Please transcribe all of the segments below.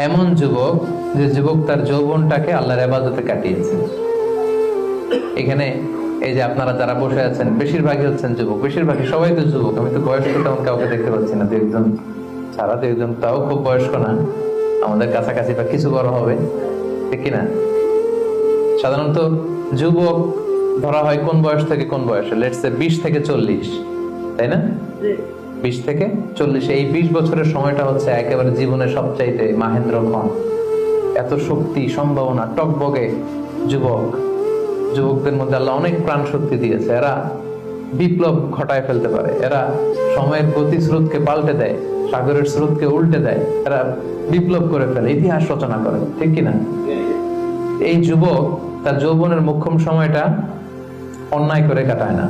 এমন যুবক যে যুবক তার যৌবনটাকে আল্লাহর ইবাদতে কাটিয়েছে। এখানে এই যে আপনারা যারা বসে আছেন বেশিরভাগই হচ্ছেন যুবক, বেশিরভাগই সবাই তো যুবক। আমি তো বয়স্ক তেমন কাউকে দেখতে পাচ্ছি না, দু একজন ছাড়া, দু একজন তাও খুব বয়স্ক না, আমাদের কাছাকাছি বা কিছু বড় হবে, ঠিক কিনা? সাধারণত যুবক ধরা হয় কোন বয়স থেকে কোন বয়সে? লেটস সে 20 থেকে 40, তাই না? 20 থেকে 40, এই 20 বছরের সময়টা হচ্ছে একেবারে জীবনের সবচাইতে মাহেন্দ্রক্ষণ। এত শক্তি, সম্ভাবনা, টকবগে যুবক। যুবকদের মধ্যে আল্লাহ অনেক প্রাণ শক্তি দিয়েছে। এরা বিপ্লব ঘটায় ফেলতে পারে, এরা সময়ের গতি স্রোতকে পাল্টে দেয়, সাগরের স্রোতকে উল্টে দেয়, এরা বিপ্লব করে ফেলে, ইতিহাস রচনা করে, ঠিক কিনা? এই যুবক তার যৌবনের মোক্ষম সময়টা অন্যায় করে কাটায় না,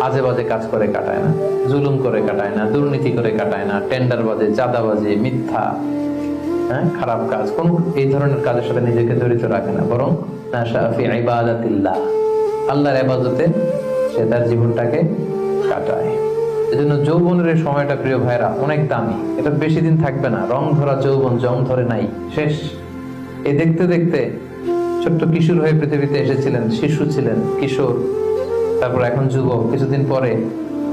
আজে বাজে কাজ করে কাটায় না, জুলুম করে কাটায় না, দুর্নীতি করে কাটায় না, টেন্ডারবাজি, চাঁদাবাজি, মিথ্যা, খারাপ কাজ, কোন এই ধরনের কাজের সাথে নিজেকে জড়িত রাখে না, বরং আল্লাহর ইবাদতে সে তার জীবনটাকে কাটায়। এজন্য যৌবনের এই সময়টা প্রিয় ভাইরা অনেক দামি। এটা বেশি দিন থাকবে না। রং ধরা যৌবন জং ধরে নাই, শেষ। এই দেখতে দেখতে ছোট্ট কিশোর হয়ে পৃথিবীতে এসেছিলেন, শিশু ছিলেন, কিশোর, তারপর এখন যুবক। কিছুদিন পরে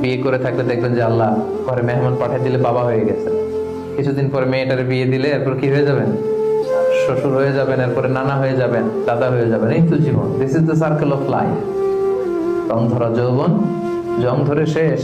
বিয়ে করে থাকলে দেখবেন যে আল্লাহ ঘরে মেহমান পাঠিয়ে দিলে বাবা হয়ে গেছে। কিছুদিন পরে মেয়েটারে বিয়ে দিলে এরপর কি হয়ে যাবেন? শ্বশুর হয়ে যাবেন, এরপরে নানা হয়ে যাবেন, দাদা হয়ে যাবেন। এই তো জীবন। This is the circle of life. রং ধরা যৌবন জং ধরে শেষ।